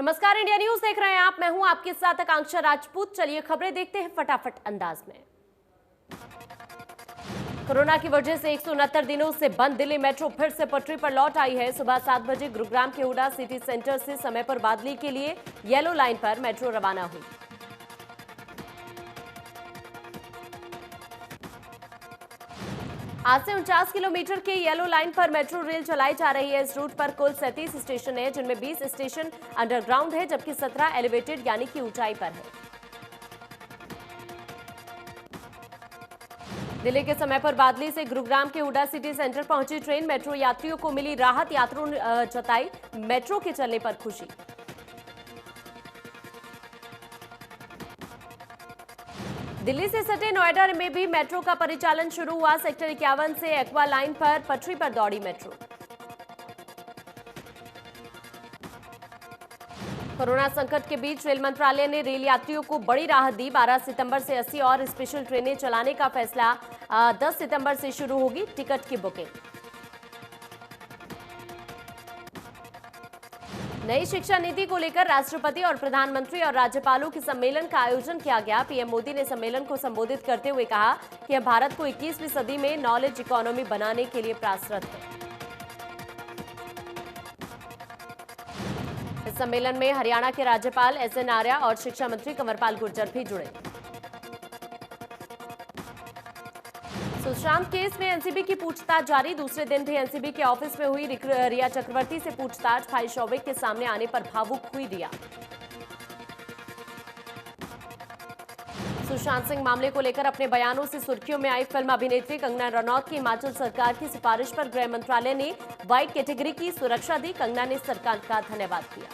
नमस्कार, India news देख रहे हैं आप। मैं हूं आपके साथ आकांक्षा राजपूत। चलिए खबरें देखते हैं फटाफट अंदाज में। कोरोना की वजह से 169 दिनों से बंद दिल्ली मेट्रो फिर से पटरी पर लौट आई है। सुबह 7 बजे गुरुग्राम के हुडा सिटी सेंटर से समय पर बादली के लिए येलो लाइन पर मेट्रो रवाना हुई। आज से 49 किलोमीटर के येलो लाइन पर मेट्रो रेल चलाई जा रही है। इस रूट पर कुल 37 स्टेशन है, जिनमें 20 स्टेशन अंडरग्राउंड है, जबकि 17 एलिवेटेड यानी कि ऊंचाई पर है। दिल्ली के समय पर बादली से गुरुग्राम के हुडा सिटी सेंटर पहुंची ट्रेन। मेट्रो यात्रियों को मिली राहत, यात्रियों ने जताई मेट्रो के चलने पर खुशी। दिल्ली से सटे नोएडा में भी मेट्रो का परिचालन शुरू हुआ। सेक्टर 51 से एक्वा लाइन पर पटरी पर दौड़ी मेट्रो। कोरोना संकट के बीच रेल मंत्रालय ने रेल यात्रियों को बड़ी राहत दी। 12 सितंबर से 80 और स्पेशल ट्रेनें चलाने का फैसला। 10 सितंबर से शुरू होगी टिकट की बुकिंग। नई शिक्षा नीति को लेकर राष्ट्रपति और प्रधानमंत्री और राज्यपालों के सम्मेलन का आयोजन किया गया। पीएम मोदी ने सम्मेलन को संबोधित करते हुए कहा कि हम भारत को 21वीं सदी में नॉलेज इकोनॉमी बनाने के लिए प्रयासरत हैं। इस सम्मेलन में हरियाणा के राज्यपाल एसएन आर्या और शिक्षा मंत्री कंवरपाल गुर्जर भी जुड़े। सुशांत केस में एनसीबी की पूछताछ जारी। दूसरे दिन भी एनसीबी के ऑफिस में हुई रिया चक्रवर्ती से पूछताछ। भाई शौविक के सामने आने पर भावुक हुई रिया। सुशांत सिंह मामले को लेकर अपने बयानों से सुर्खियों में आई फिल्म अभिनेत्री कंगना रनौत की हिमाचल सरकार की सिफारिश पर गृह मंत्रालय ने वाइट कैटेगरी की सुरक्षा दी। कंगना ने सरकार का धन्यवाद किया।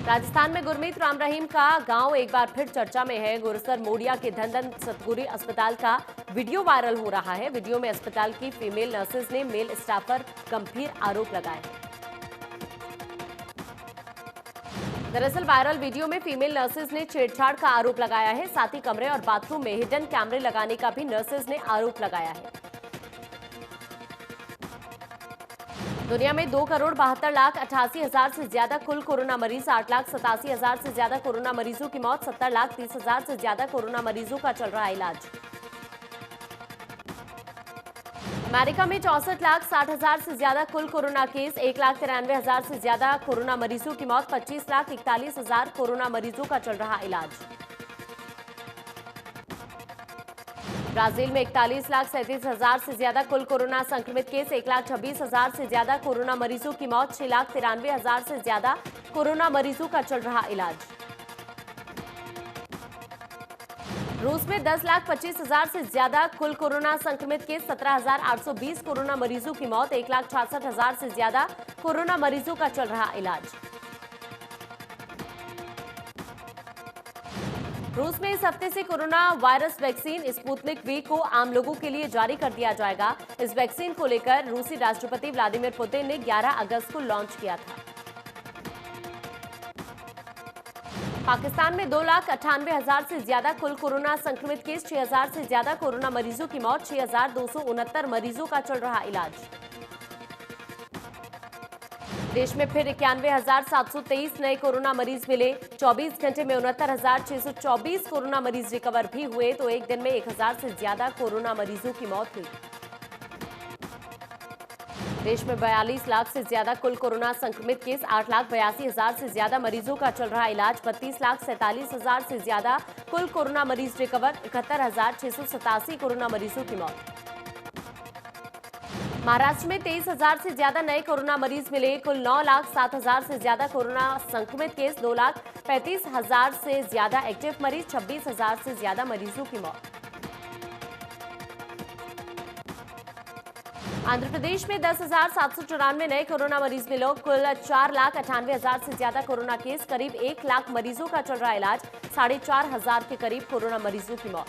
राजस्थान में गुरमीत राम रहीम का गांव एक बार फिर चर्चा में है। गुरसर मोडिया के धंधन सतगुरी अस्पताल का वीडियो वायरल हो रहा है। वीडियो में अस्पताल की फीमेल नर्सेज ने मेल स्टाफ पर गंभीर आरोप लगाए। दरअसल वायरल वीडियो में फीमेल नर्सेज ने छेड़छाड़ का आरोप लगाया है। साथ ही कमरे और बाथरूम में हिडन कैमरे लगाने का भी नर्सेज ने आरोप लगाया है। दुनिया में 2,72,88,000 से ज्यादा कुल कोरोना मरीज, 8,87,000 से ज्यादा कोरोना मरीजों की मौत, 70,30,000 से ज्यादा कोरोना मरीजों का चल रहा इलाज। अमेरिका में 64,60,000 से ज्यादा कुल कोरोना केस, 1,93,000 से ज्यादा कोरोना मरीजों की मौत, 25,41,000 कोरोना मरीजों का चल रहा इलाज। ब्राजील में 41,37,000 से ज्यादा कुल कोरोना संक्रमित केस, 1,26,000 से ज्यादा कोरोना मरीजों की मौत, 6,93,000 से ज्यादा कोरोना मरीजों का चल रहा इलाज। रूस में 10,25,000 से ज्यादा कुल कोरोना संक्रमित केस, 17,820 कोरोना मरीजों की मौत, 1,66,000 से ज्यादा कोरोना मरीजों का चल रहा इलाज। रूस में इस हफ्ते से corona virus vaccine Sputnik V को आम लोगों के लिए जारी कर दिया जाएगा। इस वैक्सीन को लेकर रूसी राष्ट्रपति व्लादिमीर पुतिन ने 11 अगस्त को लॉन्च किया था। पाकिस्तान में 2,98,000 से ज्यादा कुल कोरोना संक्रमित केस, 6,000 से ज्यादा कोरोना मरीजों की मौत, 6,269 मरीजों का चल रहा इलाज। देश में फिर 91,723 नए कोरोना मरीज मिले। 24 घंटे में 69,624 कोरोना मरीज रिकवर भी हुए। तो एक दिन में 1,000 से ज्यादा कोरोना मरीजों की मौत हुई। देश में 42 लाख से ज्यादा कुल कोरोना संक्रमित केस, 8,82,000 से ज्यादा मरीजों का चल रहा इलाज, 32,47,000 से ज्यादा कुल कोरोना मरीज रिकवर, 71,687 कोरोना मरीजों की मौत। महाराष्ट्र में 23,000 से ज्यादा नए कोरोना मरीज मिले। कुल 9,07,000 से ज्यादा कोरोना संक्रमित केस, 2,35,000 से ज्यादा एक्टिव मरीज, 26,000 से ज्यादा मरीजों की मौत। आंध्र प्रदेश में 10,794 नए कोरोना मरीज मिले। कुल 4,98,000 से ज्यादा कोरोना केस, करीब 1 लाख मरीजों का चल रहा इलाज, 4,500 के करीब कोरोना मरीजों की मौत।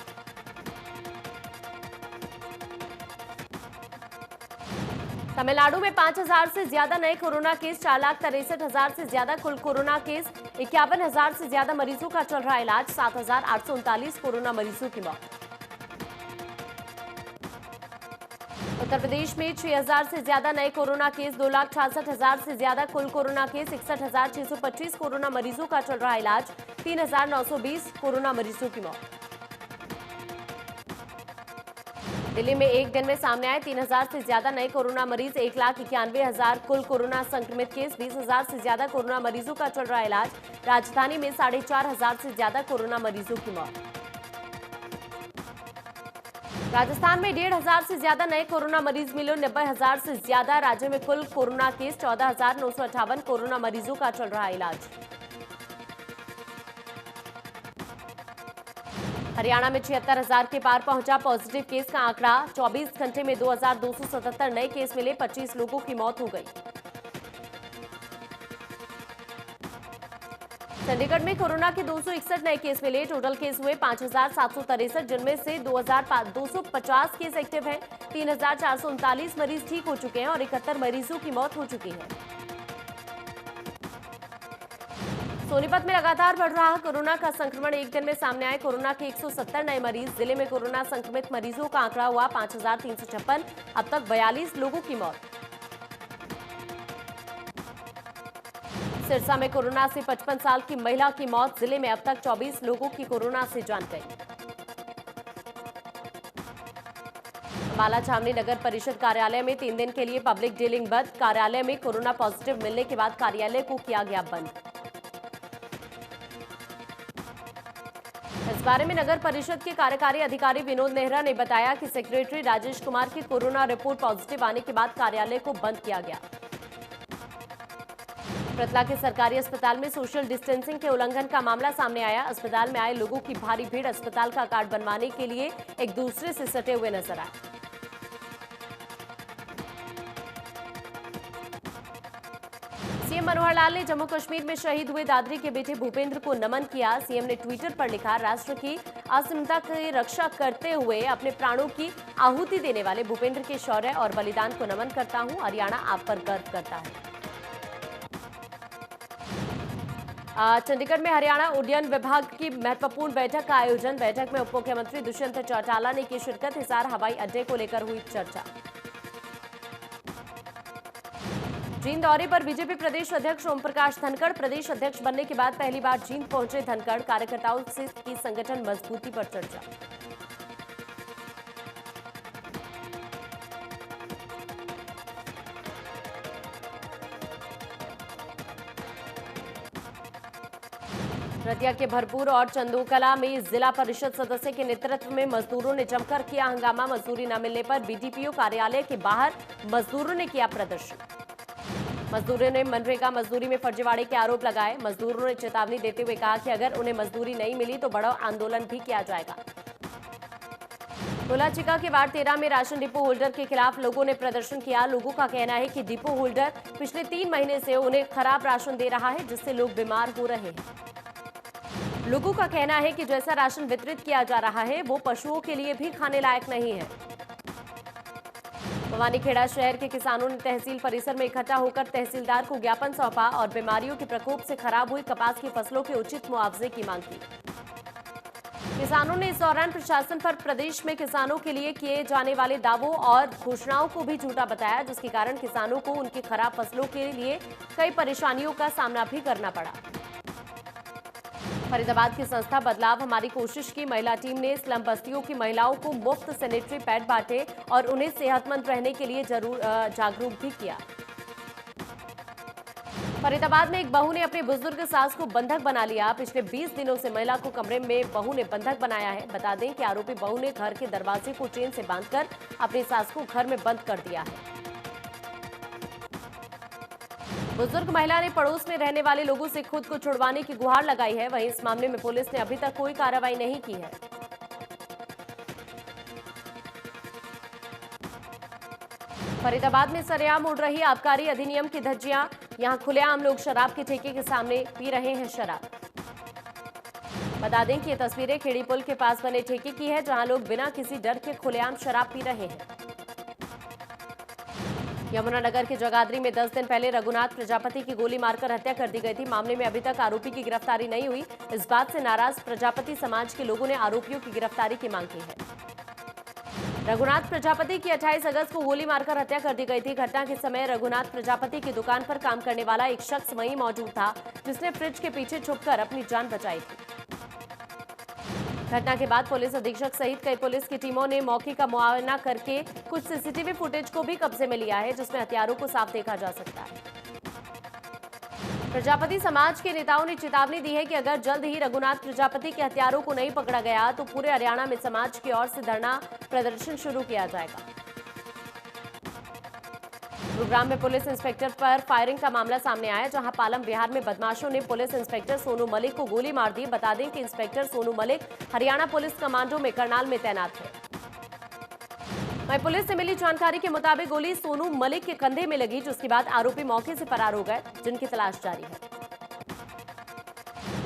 तमिलनाडु में 5,000 से ज्यादा नए कोरोना केस, 4,63,000 से ज्यादा कुल कोरोना केस, 51,000 से ज्यादा मरीजों का चल रहा इलाज, 7,839 कोरोना मरीजों की मौत। उत्तर प्रदेश में 6,000 से ज्यादा नए कोरोना केस, 2,66,000 से ज्यादा कुल कोरोना केस, 61,625 कोरोना मरीजों का चल रहा इलाज, 3,920 कोरोना मरीजों की मौत। दिल्ली में एक दिन में सामने आए 3,000 से ज्यादा नए कोरोना मरीज, 1,91,000 कुल कोरोना संक्रमित केस, 20,000 से ज्यादा कोरोना मरीजों का चल रहा इलाज। राजधानी में 4,500 से ज्यादा कोरोना मरीजों की मौत। राजस्थान में 1,500 से ज्यादा नए कोरोना मरीज मिले, 90,000 से ज्यादा राज्य में कुल कोरोना केस, 14,958 कोरोना मरीजों का चल रहा इलाज। हरियाणा में 76,000 के पार पहुंचा पॉजिटिव केस का आंकड़ा, 24 घंटे में 2,277 नए केस मिले, 25 लोगों की मौत हो गई। चंडीगढ़ में कोरोना के 261 नए केस मिले, टोटल केस हुए 5,763, जिनमें से 2,250 केस एक्टिव हैं, 3,439 मरीज ठीक हो चुके हैं और 71 मरीजों की मौत हो चुकी है। सोनीपत में लगातार बढ़ रहा कोरोना का संक्रमण, एक दिन में सामने आए कोरोना के 170 नए मरीज। जिले में कोरोना संक्रमित मरीजों का आंकड़ा हुआ 5,356, अब तक 42 लोगों की मौत। सिरसा में कोरोना से 55 साल की महिला की मौत, जिले में अब तक 24 लोगों की कोरोना से जान गई। अंबाला छावनी नगर परिषद कार्यालय में 3 दिन के लिए पब्लिक डीलिंग बंद, कार्यालय में कोरोना पॉजिटिव मिलने के बाद कार्यालय को किया गया बंद। इस बारे में नगर परिषद के कार्यकारी अधिकारी विनोद नेहरा ने बताया कि सेक्रेटरी राजेश कुमार की कोरोना रिपोर्ट पॉजिटिव आने के बाद कार्यालय को बंद किया गया। रतला के सरकारी अस्पताल में सोशल डिस्टेंसिंग के उल्लंघन का मामला सामने आया। अस्पताल में आए लोगों की भारी भीड़ अस्पताल का कार्ड बनवाने के लिए एक दूसरे से सटे हुए नजर आए। सीएम मनोहर लाल ने जम्मू कश्मीर में शहीद हुए दादरी के बेटे भूपेंद्र को नमन किया। सीएम ने ट्विटर पर लिखा, राष्ट्र की अखंडता की रक्षा करते हुए अपने प्राणों की आहुति देने वाले भूपेंद्र के शौर्य और बलिदान को नमन करता हूं। हरियाणा आप पर गर्व करता है। चंडीगढ़ में हरियाणा उड्डयन विभाग की महत्वपूर्ण बैठक का आयोजन। बैठक में उप मुख्यमंत्री दुष्यंत चौटाला ने की शिरकत। हिसार हवाई अड्डे को लेकर हुई चर्चा। जींद दौरे पर बीजेपी प्रदेश अध्यक्ष ओम प्रकाश धनखड़। प्रदेश अध्यक्ष बनने के बाद पहली बार जींद पहुंचे धनखड़। कार्यकर्ताओं से की संगठन मजबूती पर चर्चा। रतिया के भरपूर और चंदोकला में जिला परिषद सदस्य के नेतृत्व में मजदूरों ने जमकर किया हंगामा। मजदूरी न मिलने पर बीडीपीओ कार्यालय के बाहर मजदूरों ने किया प्रदर्शन। मजदूरों ने मनरेगा मजदूरी में फर्जीवाड़े के आरोप लगाए। मजदूरों ने चेतावनी देते हुए कहा कि अगर उन्हें मजदूरी नहीं मिली तो बड़ा आंदोलन भी किया जाएगा। कोलाचिका के वार्ड 13 में राशन डिपो होल्डर के खिलाफ लोगों ने प्रदर्शन किया। लोगों का कहना है कि डिपो होल्डर पिछले 3 महीने से उन्हें खराब राशन दे रहा है, जिससे लोग बीमार हो रहे हैं। लोगों का कहना है कि जैसा राशन वितरित किया जा रहा है वो पशुओं के लिए भी खाने लायक नहीं है। भवानीखेड़ा शहर के किसानों ने तहसील परिसर में इकट्ठा होकर तहसीलदार को ज्ञापन सौंपा और बीमारियों के प्रकोप से खराब हुई कपास की फसलों के उचित मुआवजे की मांग की। किसानों ने इस दौरान प्रशासन पर प्रदेश में किसानों के लिए किए जाने वाले दावों और घोषणाओं को भी झूठा बताया, जिसके कारण किसानों को उनकी खराब फसलों के लिए कई परेशानियों का सामना भी करना पड़ा। फरीदाबाद की संस्था बदलाव हमारी कोशिश की महिला टीम ने स्लम बस्तियों की महिलाओं को मुफ्त सैनिटरी पैड बांटे और उन्हें सेहतमंद रहने के लिए जागरूक भी किया। फरीदाबाद में एक बहू ने अपने बुजुर्ग सास को बंधक बना लिया। पिछले 20 दिनों से महिला को कमरे में बहू ने बंधक बनाया है। बता दें कि आरोपी बहू ने घर के दरवाजे को चेन से बांधकर अपनी सास को घर में बंद कर दिया है। बुजुर्ग महिला ने पड़ोस में रहने वाले लोगों से खुद को छुड़वाने की गुहार लगाई है। वहीं इस मामले में पुलिस ने अभी तक कोई कार्रवाई नहीं की है। फरीदाबाद में सरेआम उड़ रही आबकारी अधिनियम की धज्जियां। यहां खुलेआम लोग शराब के ठेके के सामने पी रहे हैं शराब। बता दें कि ये तस्वीरें खेड़ी पुल के पास बने ठेके की है, जहां लोग बिना किसी डर के खुलेआम शराब पी रहे हैं। यमुनानगर के जगाधरी में 10 दिन पहले रघुनाथ प्रजापति की गोली मारकर हत्या कर दी गई थी। मामले में अभी तक आरोपी की गिरफ्तारी नहीं हुई। इस बात से नाराज प्रजापति समाज के लोगों ने आरोपियों की गिरफ्तारी की मांग की है। रघुनाथ प्रजापति की 28 अगस्त को गोली मारकर हत्या कर दी गई थी। घटना के समय रघुनाथ प्रजापति की दुकान पर काम करने वाला एक शख्स वहीं मौजूद था, जिसने फ्रिज के पीछे छुपकर अपनी जान बचाई थी। घटना के बाद पुलिस अधीक्षक सहित कई पुलिस की टीमों ने मौके का मुआयना करके कुछ सीसीटीवी फुटेज को भी कब्जे में लिया है, जिसमें हत्यारों को साफ देखा जा सकता है। प्रजापति समाज के नेताओं ने चेतावनी दी है कि अगर जल्द ही रघुनाथ प्रजापति के हत्यारों को नहीं पकड़ा गया तो पूरे हरियाणा में समाज की ओर से धरना प्रदर्शन शुरू किया जाएगा। गुरुग्राम में पुलिस इंस्पेक्टर पर फायरिंग का मामला सामने आया, जहां पालम विहार में बदमाशों ने पुलिस इंस्पेक्टर सोनू मलिक को गोली मार दी। बता दें कि inspector Sonu Malik Haryana police commando में करनाल में तैनात है। वहीं पुलिस से मिली जानकारी के मुताबिक गोली सोनू मलिक के कंधे में लगी, जिसके बाद आरोपी मौके से फरार हो गए, जिनकी तलाश जारी है।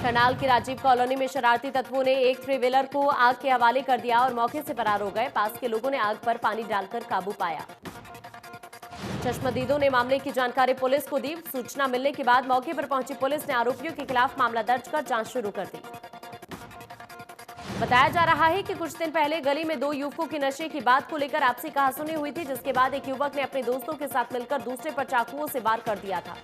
करनाल की राजीव कॉलोनी में शरारती तत्वों ने एक थ्री व्हीलर को आग के हवाले कर दिया और मौके से फरार हो गए। पास के लोगों ने आग पर पानी डालकर काबू पाया। चश्मदीदों ने मामले की जानकारी पुलिस को दी। सूचना मिलने के बाद मौके पर पहुंची पुलिस ने आरोपियों के खिलाफ मामला दर्ज कर जांच शुरू कर दी। बताया जा रहा है कि कुछ दिन पहले गली में दो युवकों की नशे की बात को लेकर आपसी कहासुनी हुई थी, जिसके बाद एक युवक ने अपने दोस्तों के साथ मिलकर दूसरे पर चाकुओं से वार कर दिया था।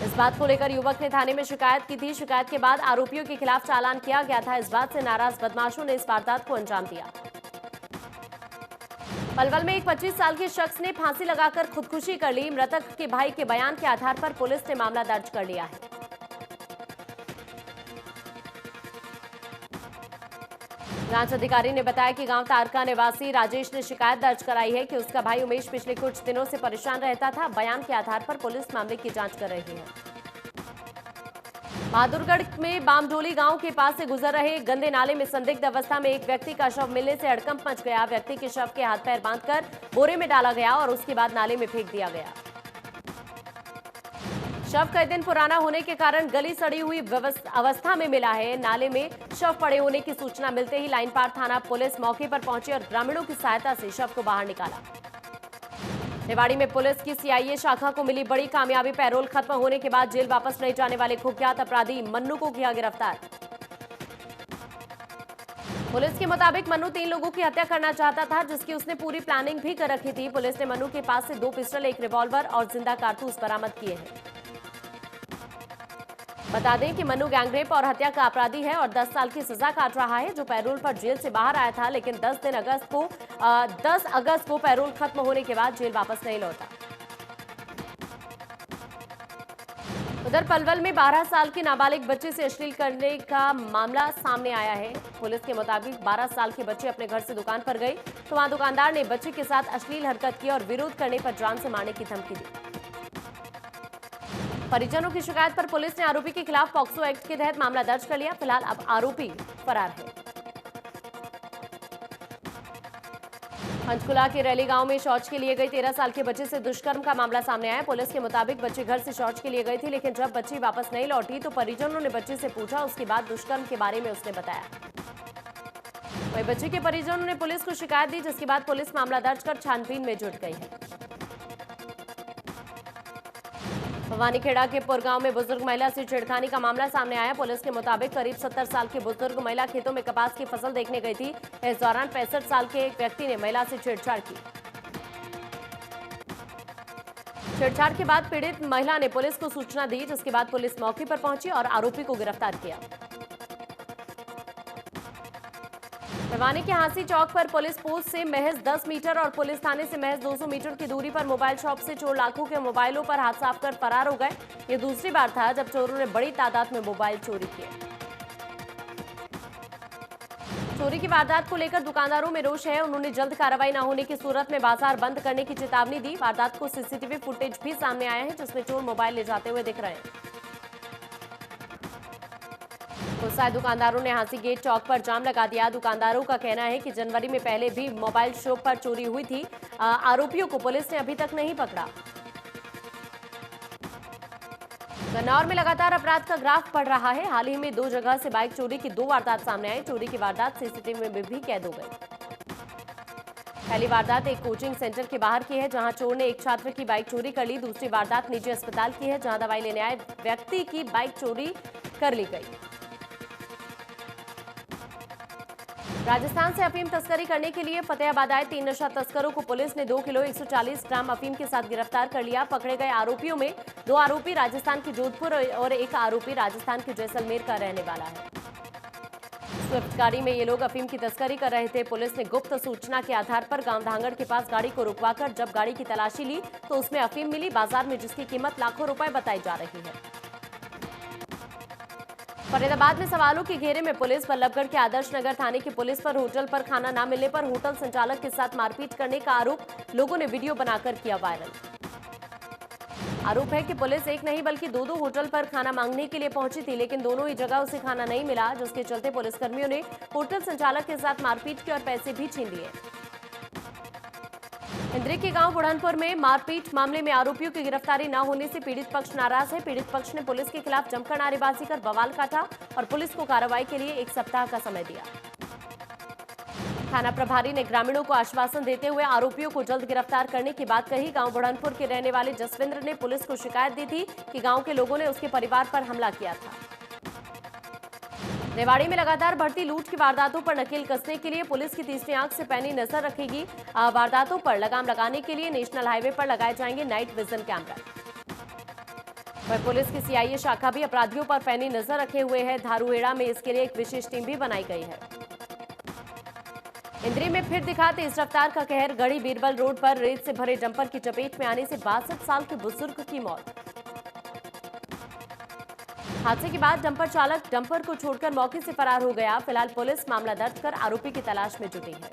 इस बात को लेकर युवक ने थाने में शिकायत की थी। शिकायत के बाद आरोपियों के खिलाफ चालान किया गया था। इस बात से नाराज बदमाशों ने इस वारदात को अंजाम दिया। पलवल में एक 25 साल के शख्स ने फांसी लगाकर खुदकुशी कर ली। मृतक के भाई के बयान के आधार पर पुलिस ने मामला दर्ज कर लिया है। जांच अधिकारी ने बताया कि गांव तारका निवासी राजेश ने शिकायत दर्ज कराई है कि उसका भाई उमेश पिछले कुछ दिनों से परेशान रहता था। बयान के आधार पर पुलिस मामले की जांच कर रही है। बहादुरगढ़ में बामडोली गांव के पास से गुजर रहे गंदे नाले में संदिग्ध अवस्था में एक व्यक्ति का शव मिलने से हड़कंप मच गया। व्यक्ति के शव के हाथ पैर बांधकर बोरे में डाला गया और उसके बाद नाले में फेंक दिया गया। शव कई दिन पुराना होने के कारण गली सड़ी हुई अवस्था में मिला है। नाले में शव पड़े होने की सूचना मिलते ही लाइन पार थाना पुलिस मौके पर पहुंची और ग्रामीणों की सहायता से शव को बाहर निकाला। निवाड़ी में पुलिस की सीआईए शाखा को मिली बड़ी कामयाबी। पैरोल खत्म होने के बाद जेल वापस नहीं जाने वाले कुख्यात अपराधी मन्नू को किया गिरफ्तार। पुलिस के मुताबिक मन्नू 3 लोगों की हत्या करना चाहता था, जिसकी उसने पूरी प्लानिंग भी कर रखी थी। पुलिस ने मन्नू के पास से 2 पिस्टल, 1 रिवॉल्वर और जिंदा कारतूस बरामद किए हैं। बता दें कि मन्नू गैंगरेप और हत्या का अपराधी है और 10 साल की सजा काट रहा है, जो पैरोल पर जेल से बाहर आया था, लेकिन 10 अगस्त को पैरोल खत्म होने के बाद जेल वापस नहीं लौटा। उधर पलवल में 12 साल की नाबालिग बच्चे से अश्लील करने का मामला सामने आया है। पुलिस के मुताबिक 12 साल के बच्चे अपने घर से दुकान पर गए तो वहां दुकानदार ने बच्चे के साथ अश्लील हरकत की और विरोध करने पर जान से मारने की धमकी दी। परिजनों की शिकायत पर पुलिस ने आरोपी के खिलाफ पॉक्सो एक्ट के तहत मामला दर्ज कर लिया। फिलहाल अब आरोपी फरार है। पंचकुला के रैली गांव में शौच के लिए गई 13 साल के बच्चे से दुष्कर्म का मामला सामने आया। पुलिस के मुताबिक बच्ची घर से शौच के लिए गई थी, लेकिन जब बच्ची वापस नहीं लौटी तो परिजनों ने बच्ची से पूछा। उसके बाद दुष्कर्म के बारे में उसने बताया। वहीं बच्ची के परिजनों ने पुलिस को शिकायत दी, जिसके बाद पुलिस मामला दर्ज कर छानबीन में जुट गई है। भवानीखेड़ा के पुरगांव में बुजुर्ग महिला से छेड़खानी का मामला सामने आया। पुलिस के मुताबिक करीब 70 साल की बुजुर्ग महिला खेतों में कपास की फसल देखने गई थी। इस दौरान 65 साल के एक व्यक्ति ने महिला से छेड़छाड़ की। छेड़छाड़ के बाद पीड़ित महिला ने पुलिस को सूचना दी, जिसके बाद पुलिस मौके पर पहुंची और आरोपी को गिरफ्तार किया। भिवानी के हांसी चौक पर पुलिस पोस्ट से महज 10 मीटर और पुलिस थाने से महज 200 मीटर की दूरी पर मोबाइल शॉप से चोर लाखों के मोबाइलों पर हाथ साफ कर फरार हो गए। ये दूसरी बार था जब चोरों ने बड़ी तादाद में मोबाइल चोरी किए। चोरी की वारदात को लेकर दुकानदारों में रोष है। उन्होंने जल्द कार्रवाई न होने की सूरत में बाजार बंद करने की चेतावनी दी। वारदात को सीसीटीवी फुटेज भी सामने आया है, जिसमें चोर मोबाइल ले जाते हुए दिख रहे हैं। गुस्साए दुकानदारों ने हांसी गेट चौक पर जाम लगा दिया। दुकानदारों का कहना है कि जनवरी में पहले भी मोबाइल शॉप पर चोरी हुई थी। आरोपियों को पुलिस ने अभी तक नहीं पकड़ा। गन्नौर में लगातार अपराध का ग्राफ बढ़ रहा है। हाल ही में 2 जगह से बाइक चोरी की 2 वारदात सामने आई। चोरी की वारदात सीसीटीवी में भी कैद हो गई। पहली वारदात एक कोचिंग सेंटर के बाहर की है, जहां चोर ने एक छात्र की बाइक चोरी कर ली। दूसरी वारदात निजी अस्पताल की है, जहां दवाई लेने आए व्यक्ति की बाइक चोरी कर ली गई। राजस्थान से अफीम तस्करी करने के लिए फतेहाबाद आए 3 नशा तस्करों को पुलिस ने 2 किलो 140 ग्राम अफीम के साथ गिरफ्तार कर लिया। पकड़े गए आरोपियों में 2 आरोपी राजस्थान के जोधपुर और एक आरोपी राजस्थान के जैसलमेर का रहने वाला है। स्विफ्ट गाड़ी में ये लोग अफीम की तस्करी कर रहे थे। पुलिस ने गुप्त सूचना के आधार पर गांव धांगड़ के पास गाड़ी को रुकवाकर जब गाड़ी की तलाशी ली तो उसमें अफीम मिली, बाजार में जिसकी कीमत लाखों रुपए बताई जा रही है। फरीदाबाद में सवालों के घेरे में पुलिस। बल्लभगढ़ के आदर्श नगर थाने की पुलिस पर होटल पर खाना न मिलने पर होटल संचालक के साथ मारपीट करने का आरोप, लोगों ने वीडियो बनाकर किया वायरल। आरोप है कि पुलिस एक नहीं बल्कि 2 होटल पर खाना मांगने के लिए पहुंची थी, लेकिन दोनों ही जगह उसे खाना नहीं मिला, जिसके चलते पुलिसकर्मियों ने होटल संचालक के साथ मारपीट की और पैसे भी छीन लिए। इंद्री के गांव बुढ़नपुर में मारपीट मामले में आरोपियों की गिरफ्तारी न होने से पीड़ित पक्ष नाराज है। पीड़ित पक्ष ने पुलिस के खिलाफ जमकर नारेबाजी कर बवाल काटा और पुलिस को कार्रवाई के लिए 1 सप्ताह का समय दिया। थाना प्रभारी ने ग्रामीणों को आश्वासन देते हुए आरोपियों को जल्द गिरफ्तार करने की बात कही। गांव बुढ़नपुर के रहने वाले जसविंद्र ने पुलिस को शिकायत दी थी कि गांव के लोगों ने उसके परिवार पर हमला किया था। रेवाड़ी में लगातार बढ़ती लूट की वारदातों पर नकेल कसने के लिए पुलिस की तीसरी आंख से पैनी नजर रखेगी। वारदातों पर लगाम लगाने के लिए नेशनल हाईवे पर लगाए जाएंगे नाइट विजन कैमरा। वह पुलिस की सीआईए शाखा भी अपराधियों पर पैनी नजर रखे हुए है। धारूहेड़ा में इसके लिए एक विशेष टीम भी बनाई गई है। इंद्री में फिर दिखा तेज रफ्तार का कहर। गढ़ी बीरबल रोड पर रेत से भरे डंपर की चपेट में आने से 62 साल के बुजुर्ग की मौत। हादसे के बाद डंपर चालक डंपर को छोड़कर मौके से फरार हो गया। फिलहाल पुलिस मामला दर्ज कर आरोपी की तलाश में जुटी है।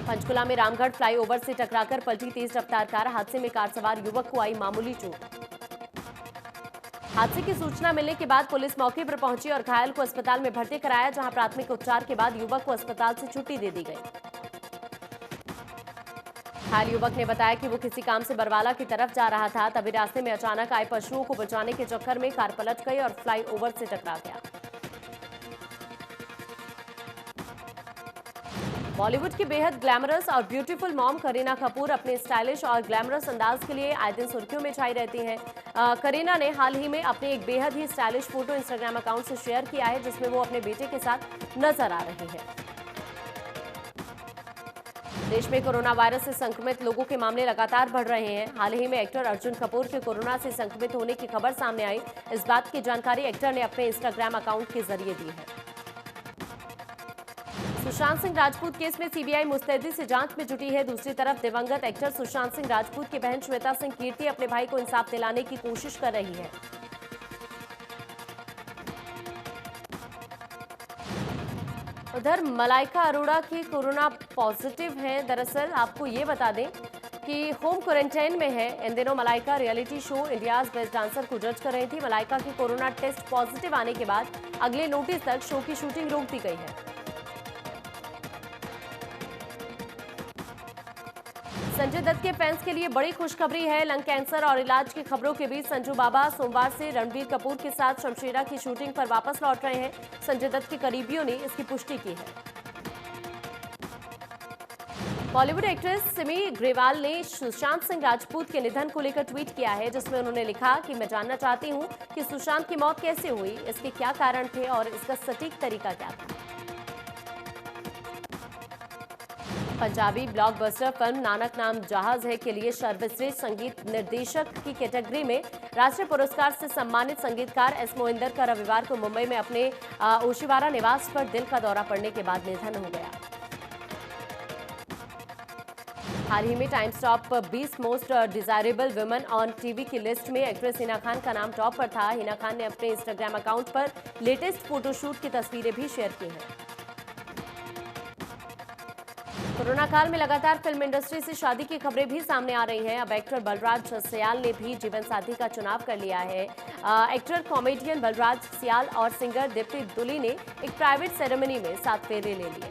पंचकुला में रामगढ़ फ्लाईओवर से टकराकर पलटी तेज रफ्तार कार। हादसे में कार सवार युवक को आई मामूली चोट। हादसे की सूचना मिलने के बाद पुलिस मौके पर पहुंची और घायल को अस्पताल में भर्ती कराया, जहां प्राथमिक उपचार के बाद युवक को अस्पताल से छुट्टी दे दी गई। घायल युवक ने बताया कि वो किसी काम से बरवाला की तरफ जा रहा था, तभी रास्ते में अचानक आए पशुओं को बचाने के चक्कर में कार पलट गई और फ्लाईओवर से टकरा गया। बॉलीवुड की बेहद ग्लैमरस और ब्यूटीफुल मॉम करीना कपूर अपने स्टाइलिश और ग्लैमरस अंदाज के लिए आए दिन सुर्खियों में छाई रहती हैं। करीना ने हाल ही में अपने एक बेहद ही स्टाइलिश फोटो इंस्टाग्राम अकाउंट से शेयर किया है, जिसमें वो अपने बेटे के साथ नजर आ रही है। देश में कोरोना वायरस से संक्रमित लोगों के मामले लगातार बढ़ रहे हैं। हाल ही में एक्टर अर्जुन कपूर के कोरोना से संक्रमित होने की खबर सामने आई। इस बात की जानकारी एक्टर ने अपने इंस्टाग्राम अकाउंट के जरिए दी है। सुशांत सिंह राजपूत केस में सीबीआई मुस्तैदी से जांच में जुटी है। दूसरी तरफ दिवंगत एक्टर सुशांत सिंह राजपूत की बहन श्वेता सिंह कीर्ति अपने भाई को इंसाफ दिलाने की कोशिश कर रही है। उधर मलाइका अरोड़ा की कोरोना पॉजिटिव हैं। दरअसल आपको ये बता दें कि होम क्वारंटाइन में है। इन दिनों Malaika reality show India's best dancer को जज कर रही थी। मलाइका की कोरोना टेस्ट पॉजिटिव आने के बाद अगले नोटिस तक शो की शूटिंग रोक दी गई है। संजय दत्त के फैंस के लिए बड़ी खुशखबरी है। लंग कैंसर और इलाज की खबरों के बीच संजू बाबा सोमवार से रणबीर कपूर के साथ शमशेरा की शूटिंग पर वापस लौट रहे हैं। संजय दत्त के करीबियों ने इसकी पुष्टि की है। बॉलीवुड एक्ट्रेस सिमी ग्रेवाल ने सुशांत सिंह राजपूत के निधन को लेकर ट्वीट किया है, जिसमें उन्होंने लिखा कि मैं जानना चाहती हूं कि सुशांत की मौत कैसे हुई, इसके क्या कारण थे और इसका सटीक तरीका क्या था। पंजाबी ब्लॉकबस्टर फिल्म नानक नाम जहाज है के लिए सर्वश्रेष्ठ संगीत निर्देशक की कैटेगरी में राष्ट्रीय पुरस्कार से सम्मानित संगीतकार एस मोहिंदर का रविवार को मुंबई में अपने ओशिवारा निवास पर दिल का दौरा पड़ने के बाद निधन हो गया। हाल ही में times top 20 most desirable women on TV की लिस्ट में एक्ट्रेस हिना खान का नाम टॉप पर था। हिना खान ने अपने इंस्टाग्राम अकाउंट पर लेटेस्ट फोटोशूट की तस्वीरें भी शेयर की हैं। कोरोना काल में लगातार फिल्म इंडस्ट्री से शादी की खबरें भी सामने आ रही हैं। अब एक्टर बलराज सियाल ने भी जीवन साथी का चुनाव कर लिया है। एक्टर कॉमेडियन बलराज सियाल और सिंगर दीप्ति दुली ने एक प्राइवेट सेरेमनी में 7 फेरे ले लिए।